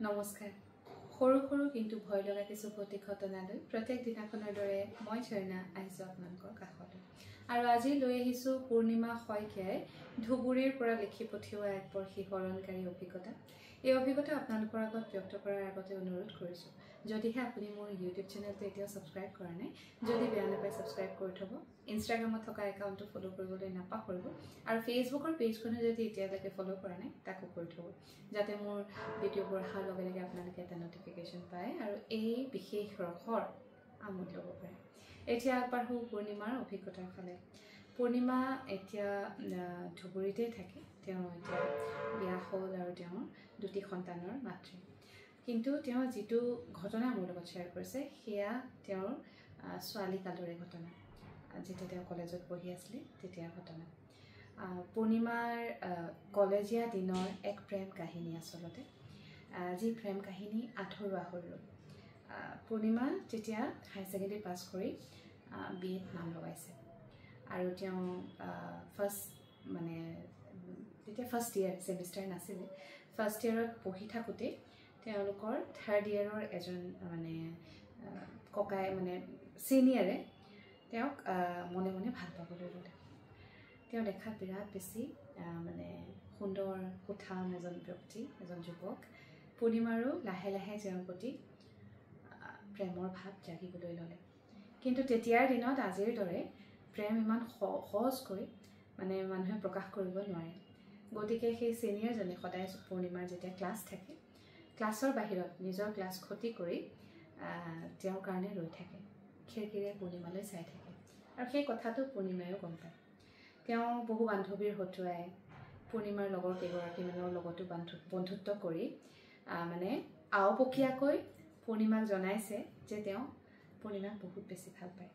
নমস্কাৰ সৰু সৰু কিন্তু ভয় লগা কিছু ভৌতিক ঘটনালৈ প্ৰত্যেক দিনাখনৰ দৰে মই ঝৰ্ণা আহিছোঁ আপোনালোকৰ কাষলৈ আৰু আজি লৈ আহিছোঁ পূৰ্ণিমা শইকীয়াই ধুবুৰীৰ পৰা লিখি পঠিওৱা এক বৰ শিহৰণকাৰী অভিজ্ঞতা এই অভিজ্ঞতা আপোনালোকৰ আগত ব্যক্ত কৰাৰ আগতে অনুৰোধ কৰিছোঁ যদিহে আপুনি মোৰ ইউটিউব চেনেলটো এতিয়াও সাবস্ক্ৰাইব কৰা নাই যদি বেয়া নাপায় সাবস্ক্ৰাইব কৰি থব ইনষ্টাগ্ৰামত থকা একাউণ্টটো ফলো কৰিবলৈ নাপাহৰিব আৰু ফেচবুকৰ পেজখনো যদি এতিয়ালৈকে ফলো কৰা নাই তাকো কৰি থব যাতে মোৰ ভিডিঅ'বোৰ অহাৰ লগে লগে আপোনালোকে এটা নটিফিকেশ্যন পায় আৰু এই বিশেষ ৰসৰ আমোদ ল'ব পাৰে এতিয়া আগবাঢ়ো পূৰ্ণিমাৰ অভিজ্ঞতাৰ ফালে পূৰ্ণিমা এতিয়া ধুবুৰীতে থাকে তেওঁ এতিয়া বিয়া হ'ল আৰু তেওঁৰ দুটি সন্তানৰ মাতৃ কিন্তু তেওঁ যিটো ঘটনা মোৰ লগত শ্বেয়াৰ কৰিছে সেয়া তেওঁৰ ছোৱালী কালৰে ঘটনা যেতিয়া তেওঁ কলেজত পঢ়ি আছিলে তেতিয়াৰ ঘটনা পূৰ্ণিমাৰ কলেজীয়া দিনৰ এক প্ৰেম কাহিনী আচলতে যি প্ৰেম কাহিনী আধৰুৱা হৈ ৰ'ল পূৰ্ণিমা যেতিয়া হাই ছেকেণ্ডেৰী পাছ কৰি বিএত নাম লগাইছে আৰু তেওঁ ফাৰ্ষ্ট মানে তেতিয়া ফাৰ্ষ্ট ইয়াৰ ছেমিষ্টাৰ নাছিলে ফাৰ্ষ্ট ইয়াৰত পঢ়ি থাকোঁতে তেওঁলোকৰ থাৰ্ড ইয়াৰৰ এজন মানে ককাই মানে ছিনিয়ৰে তেওঁক মনে মনে ভাল পাবলৈ ল'লে তেওঁ দেখাত বিৰাট বেছি মানে সুন্দৰ সুঠাম এজন ব্যক্তি এজন যুৱক পূৰ্ণিমাৰো লাহে লাহে তেওঁৰ প্ৰতি প্ৰেমৰ ভাৱ জাগিবলৈ ল'লে কিন্তু তেতিয়াৰ দিনত আজিৰ দৰে প্ৰেম ইমান সহজকৈ মানে মানুহে প্ৰকাশ কৰিব নোৱাৰে গতিকে সেই ছিনিয়ৰজনে সদায় পূৰ্ণিমাৰ যেতিয়া ক্লাছ থাকে ক্লাছৰ বাহিৰত নিজৰ ক্লাছ ক্ষতি কৰি তেওঁৰ কাৰণে ৰৈ থাকে খিৰিকীৰে পূৰ্ণিমালৈ চাই থাকে আৰু সেই কথাটো পূৰ্ণিমায়ো গম পায় তেওঁ বহু বান্ধৱীৰ হতুৱাই পূৰ্ণিমাৰ লগৰ কেইগৰাকীমানৰ লগতো বন্ধুত্ব কৰি মানে আওপকীয়াকৈ পূৰ্ণিমাক জনাইছে যে তেওঁ পূৰ্ণিমাক বহুত বেছি ভাল পায়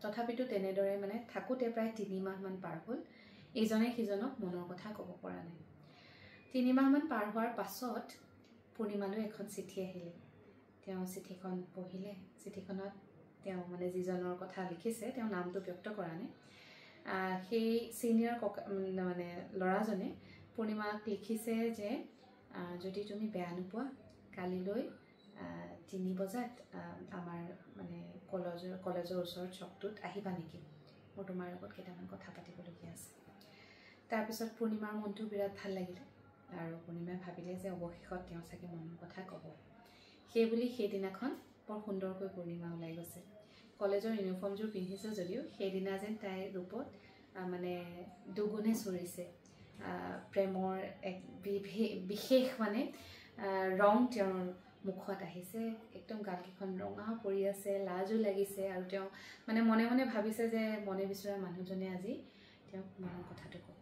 তথাপিতো তেনেদৰে মানে থাকোঁতে প্ৰায় 3 মাহমান পাৰ হ'ল ইজনে সিজনক মনৰ কথা ক'ব পৰা নাই 3 মাহমান পাৰ হোৱাৰ পাছত পূৰ্ণিমালৈ এখন চিঠি আহিলে তেওঁ চিঠিখন পঢ়িলে চিঠিখনত তেওঁ মানে যিজনৰ কথা লিখিছে তেওঁ নামটো ব্যক্ত কৰা নাই সেই ছিনিয়ৰ মানে ল'ৰাজনে পূৰ্ণিমাক লিখিছে যে যদি তুমি বেয়া নোপোৱা কালিলৈ 3 বজাত আমাৰ মানে কলেজৰ ওচৰত চকটোত আহিবা নেকি মোৰ তোমাৰ লগত কেইটামান কথা পাতিবলগীয়া আছে তাৰপিছত পূৰ্ণিমাৰ মনটো বিৰাট ভাল লাগিলে আৰু পূৰ্ণিমাই ভাবিলে যে অৱশেষত তেওঁ চাগে মনৰ কথা ক'ব সেইবুলি সেইদিনাখন বৰ সুন্দৰকৈ পূৰ্ণিমা ওলাই গৈছে কলেজৰ ইউনিফৰ্মযোৰ পিন্ধিছে যদিও সেইদিনা যেন তাইৰ ৰূপত মানে দুগুণে চৰিছে প্ৰেমৰ এক বিশেষ মানে ৰং তেওঁৰ মুখত আহিছে একদম গালকেইখন ৰঙা পৰি আছে লাজো লাগিছে আৰু তেওঁ মানে মনে মনে ভাবিছে যে মনে বিচৰা মানুহজনে আজি তেওঁক মনৰ কথাটো ক'ব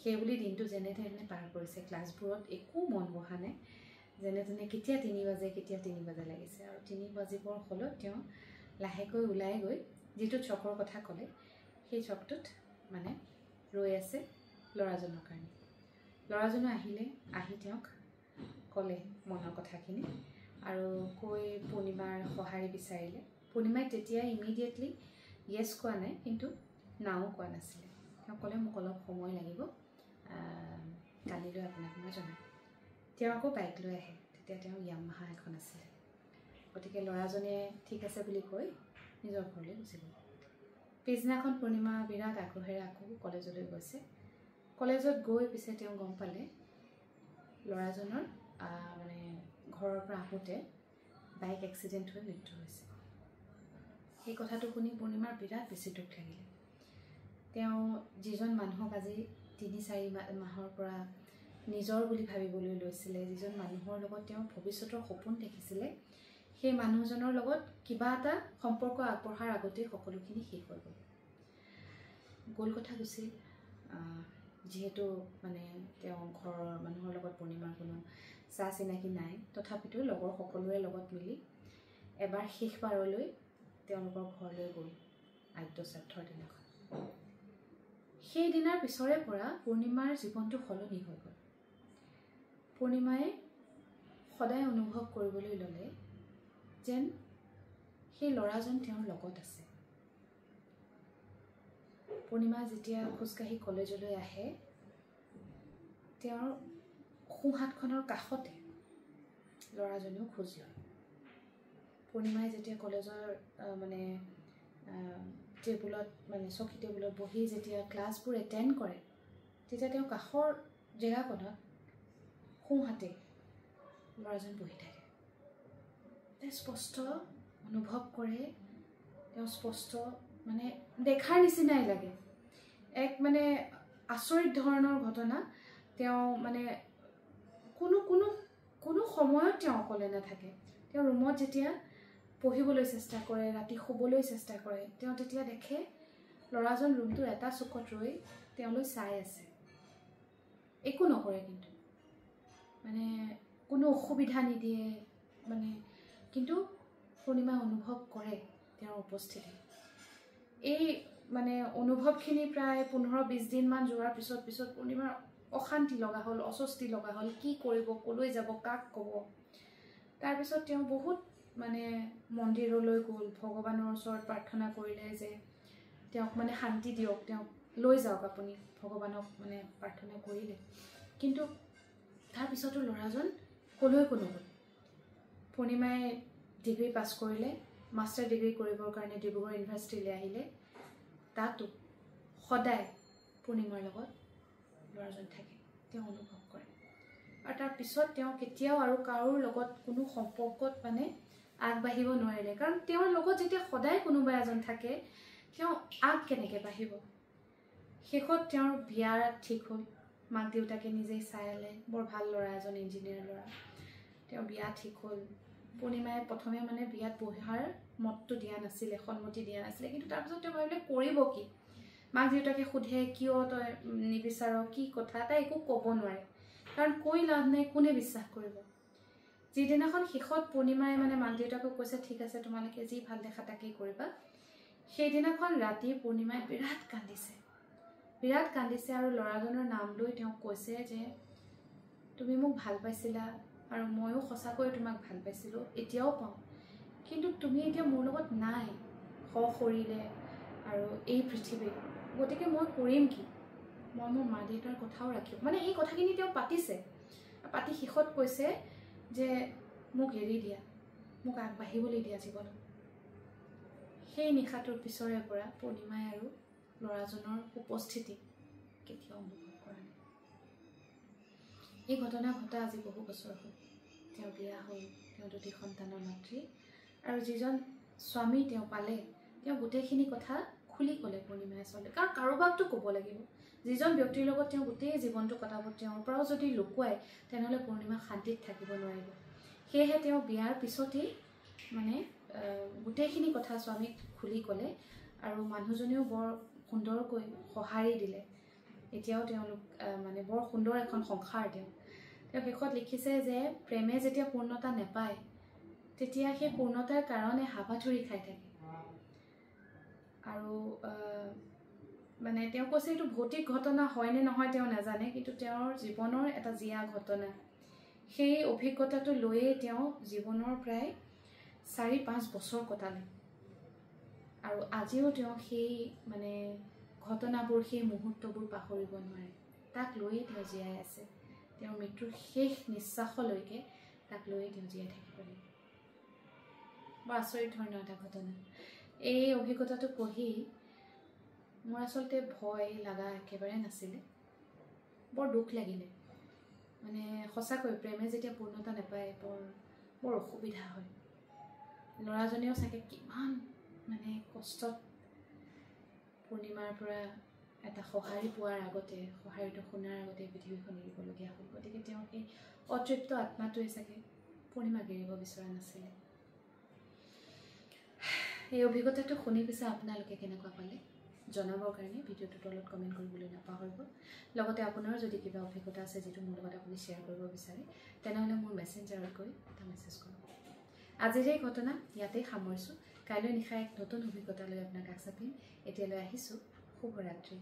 সেইবুলি দিনটো যেনে তেনে পাৰ কৰিছে ক্লাছবোৰত একো মন বহা নাই যেনে তেনে কেতিয়া 3 বাজে লাগিছে আৰু 3 বাজিবৰ ফলত তেওঁ লাহেকৈ ওলাই গৈ যিটো চকৰ কথা ক'লে সেই চকটোত মানে ৰৈ আছে ল'ৰাজনৰ কাৰণে ল'ৰাজনো আহিলে আহি তেওঁক ক'লে মনৰ কথাখিনি আৰু কৈ পূৰ্ণিমাৰ সঁহাৰি বিচাৰিলে পূৰ্ণিমাই তেতিয়া ইমিডিয়েটলি য়েছ কোৱা নাই কিন্তু নাও কোৱা নাছিলে তেওঁ ক'লে মোক অলপ সময় লাগিব কালিলৈ আপোনাক মই জনাম তেওঁ আকৌ বাইক লৈ আহে তেতিয়া তেওঁ য়ামাহা এখন আছিলে গতিকে ল'ৰাজনে ঠিক আছে বুলি কৈ নিজৰ ঘৰলৈ গুচি গ'ল পিছদিনাখন পূৰ্ণিমা বিৰাট আগ্ৰহেৰে আকৌ কলেজলৈ গৈছে কলেজত গৈ পিছে তেওঁ গম পালে ল'ৰাজনৰ মানে ঘৰৰ পৰা আহোঁতে বাইক এক্সিডেণ্ট হৈ মৃত্যু হৈছে সেই কথাটো শুনি পূৰ্ণিমাৰ বিৰাট বেছি দুখ লাগিলে তেওঁ যিজন মানুহক আজি 3-4 মাহৰ পৰা নিজৰ বুলি ভাবিবলৈ লৈছিলে যিজন মানুহৰ লগত তেওঁ ভৱিষ্যতৰ সপোন দেখিছিলে সেই মানুহজনৰ লগত কিবা এটা সম্পৰ্ক আগবঢ়াৰ আগতেই সকলোখিনি শেষ হৈ গ'ল কথা গুচি যিহেতু মানে তেওঁ ঘৰৰ মানুহৰ লগত পূৰ্ণিমাৰ কোনো চা চিনাকি নাই তথাপিতো লগৰ সকলোৰে লগত মিলি এবাৰ শেষবাৰলৈ তেওঁলোকৰ ঘৰলৈ গ'ল আদ্য শ্ৰাদ্ধৰ দিনাখন সেই দিনাৰ পিছৰে পৰা পূৰ্ণিমাৰ জীৱনটো সলনি হৈ গ'ল পূৰ্ণিমাই সদায় অনুভৱ কৰিবলৈ ল'লে যেন সেই ল'ৰাজন তেওঁৰ লগত আছে পূৰ্ণিমা যেতিয়া খোজকাঢ়ি কলেজলৈ আহে তেওঁৰ সোঁহাতখনৰ কাষতে ল'ৰাজনেও খোজ লয়। পূৰ্ণিমাই যেতিয়া কলেজৰ মানে টেবুলত মানে চকী টেবুলত বহি যেতিয়া ক্লাছবোৰ এটেণ্ড কৰে, তেতিয়া তেওঁ কাষৰ জেগাকণত সোঁহাতে ল'ৰাজন বহি থাকে। তেওঁ স্পষ্ট অনুভৱ কৰে, তেওঁ স্পষ্ট মানে দেখাৰ নিচিনাই লাগে। এক মানে আচৰিত ধৰণৰ ঘটনা। তেওঁ মানে কোনো সময়ত তেওঁ অকলে নাথাকে। তেওঁ ৰুমত যেতিয়া পঢ়িবলৈ চেষ্টা কৰে, ৰাতি শুবলৈ চেষ্টা কৰে, তেওঁ তেতিয়া দেখে ল'ৰাজন ৰুমটোৰ এটা চুকত ৰৈ তেওঁলৈ চাই আছে। একো নকৰে, কিন্তু মানে কোনো অসুবিধা নিদিয়ে মানে, কিন্তু পূৰ্ণিমাই অনুভৱ কৰে তেওঁৰ উপস্থিতি। এই মানে অনুভৱখিনি প্ৰায় 15-20 দিনমান যোৱাৰ পিছত পূৰ্ণিমাৰ অশান্তি লগা হ'ল, অস্বস্তি লগা হ'ল। কি কৰিব, ক'লৈ যাব, কাক ক'ব। তাৰপিছত তেওঁ বহুত মানে মন্দিৰলৈ গ'ল, ভগৱানৰ ওচৰত প্ৰাৰ্থনা কৰিলে যে তেওঁক মানে শান্তি দিয়ক, তেওঁক লৈ যাওক আপুনি, ভগৱানক মানে প্ৰাৰ্থনা কৰিলে। কিন্তু তাৰপিছতো ল'ৰাজন ক'লৈকো নগ'ল। পূৰ্ণিমাই ডিগ্ৰী পাছ কৰিলে, মাষ্টাৰ ডিগ্ৰী কৰিবৰ কাৰণে ডিব্ৰুগড় ইউনিভাৰ্চিটিলৈ আহিলে। তাতো সদায় পূৰ্ণিমাৰ লগত ল'ৰাজন থাকে, তেওঁ অনুভৱ কৰে। আৰু তাৰপিছত তেওঁ কেতিয়াও আৰু কাৰোৰ লগত কোনো সম্পৰ্কত মানে আগবাঢ়িব নোৱাৰিলে। কাৰণ তেওঁৰ লগত যেতিয়া সদায় কোনোবা এজন থাকে, তেওঁ কেনেকৈ বাঢ়িব। শেষত তেওঁৰ বিয়া ঠিক হ'ল। মাক দেউতাকে নিজেই চাইলে, বৰ ভাল ল'ৰা এজন, ইঞ্জিনিয়াৰ ল'ৰা। তেওঁ বিয়া ঠিক হ'ল। পূৰ্ণিমাই প্ৰথমে মানে বিয়াত বহাৰ মতটো দিয়া নাছিলে, সন্মতি দিয়া নাছিলে। কিন্তু তাৰপিছত তেওঁ ভাবিলে কৰিব কি। মাক দেউতাকে সোধে, কিয় তই নিবিচাৰ, কি কথা। তাই একো ক'ব নোৱাৰে, কাৰণ কৈ লাভ নাই, কোনে বিশ্বাস কৰিব। যিদিনাখন শেষত পূৰ্ণিমাই মানে মাক দেউতাকক কৈছে, ঠিক আছে তোমালোকে যি ভাল দেখা তাকেই কৰিবা, সেইদিনাখন ৰাতি পূৰ্ণিমাই বিৰাট কান্দিছে। আৰু ল'ৰাজনৰ নাম লৈ তেওঁক কৈছে যে তুমি মোক ভাল পাইছিলা, আৰু ময়ো সঁচাকৈ তোমাক ভাল পাইছিলোঁ, এতিয়াও পাওঁ। কিন্তু তুমি এতিয়া মোৰ লগত নাই সশৰীৰে আৰু এই পৃথিৱীত। গতিকে মই কৰিম কি? মই মোৰ মা দেউতাৰ কথাও ৰাখিম। মানে এই কথাখিনি তেওঁ পাতি শেষত কৈছে যে মোক এৰি দিয়া, মোক আগবাঢ়িবলৈ দিয়া জীৱনত। সেই নিশাটোৰ পিছৰে পৰা পূৰ্ণিমাই আৰু ল'ৰাজনৰ উপস্থিতি কেতিয়াও অনুভৱ কৰা নাই। এই ঘটনা ঘটা আজি বহু বছৰ হ'ল। তেওঁ বিয়া হ'ল, তেওঁ 2টি সন্তানৰ মাতৃ। আৰু যিজন স্বামী তেওঁ পালে, তেওঁ গোটেইখিনি কথা খুলি ক'লে পূৰ্ণিমাই আচলতে। কাৰণ কাৰোবাকতো ক'ব লাগিব। যিজন ব্যক্তিৰ লগত তেওঁ গোটেই জীৱনটো কটাব, তেওঁৰ পৰাও যদি লুকুৱায়, তেনেহ'লে পূৰ্ণিমা শান্তিত থাকিব নোৱাৰিব। সেয়েহে তেওঁ বিয়াৰ পিছতেই মানে গোটেইখিনি কথা স্বামীক খুলি ক'লে। আৰু মানুহজনেও বৰ সুন্দৰকৈ সঁহাৰি দিলে। এতিয়াও তেওঁলোক মানে বৰ সুন্দৰ এখন সংসাৰ। তেওঁ শেষত লিখিছে যে প্ৰেমে যেতিয়া পূৰ্ণতা নাপায়, তেতিয়া সেই পূৰ্ণতাৰ কাৰণে হাবাথুৰি খাই থাকে। আৰু মানে তেওঁ কৈছে এইটো ভৌতিক ঘটনা হয় নে নহয় তেওঁ নাজানে, কিন্তু তেওঁৰ জীৱনৰ এটা জীয়া ঘটনা। সেই অভিজ্ঞতাটো লৈয়ে তেওঁ জীৱনৰ প্ৰায় 4-5 বছৰ কটালে। আৰু আজিও তেওঁ সেই মানে ঘটনাবোৰ, সেই মুহূৰ্তবোৰ পাহৰিব নোৱাৰে। তাক লৈয়ে তেওঁ জীয়াই আছে। তেওঁৰ মৃত্যুৰ শেষ নিশ্বাসলৈকে তাক লৈয়ে তেওঁ জীয়াই থাকিব লাগিব। বৰ আচৰিত ধৰণৰ এটা ঘটনা। এই অভিজ্ঞতাটো পঢ়ি মোৰ আচলতে ভয় লগা একেবাৰে নাছিলে, বৰ দুখ লাগিলে। মানে সঁচাকৈ প্ৰেমে যেতিয়া পূৰ্ণতা নাপায়, বৰ অসুবিধা হয়। ল'ৰাজনেও চাগে কিমান মানে কষ্টত পূৰ্ণিমাৰ পৰা এটা সঁহাৰি পোৱাৰ আগতে, সঁহাৰিটো শুনাৰ আগতে পৃথিৱীখন এৰিবলগীয়া হ'ল। গতিকে তেওঁ সেই অতৃপ্ত আত্মাটোৱে চাগে পূৰ্ণিমাক এৰিব বিচৰা নাছিলে। এই অভিজ্ঞতাটো শুনি পিছে আপোনালোকে কেনেকুৱা পালে জনাবৰ কাৰণে ভিডিঅ'টোৰ তলত কমেণ্ট কৰিবলৈ নাপাহৰিব। লগতে আপোনাৰ যদি কিবা অভিজ্ঞতা আছে যিটো মোৰ লগত আপুনি শ্বেয়াৰ কৰিব বিচাৰে, তেনেহ'লে মোৰ মেছেঞ্জাৰত গৈ এটা মেছেজ কৰক। আজিৰ এই ঘটনা ইয়াতেই সামৰিছোঁ। কাইলৈ নিশা এক নতুন অভিজ্ঞতা লৈ আপোনাক কাষ চাপিম। এতিয়ালৈ আহিছোঁ। শুভৰাত্ৰি।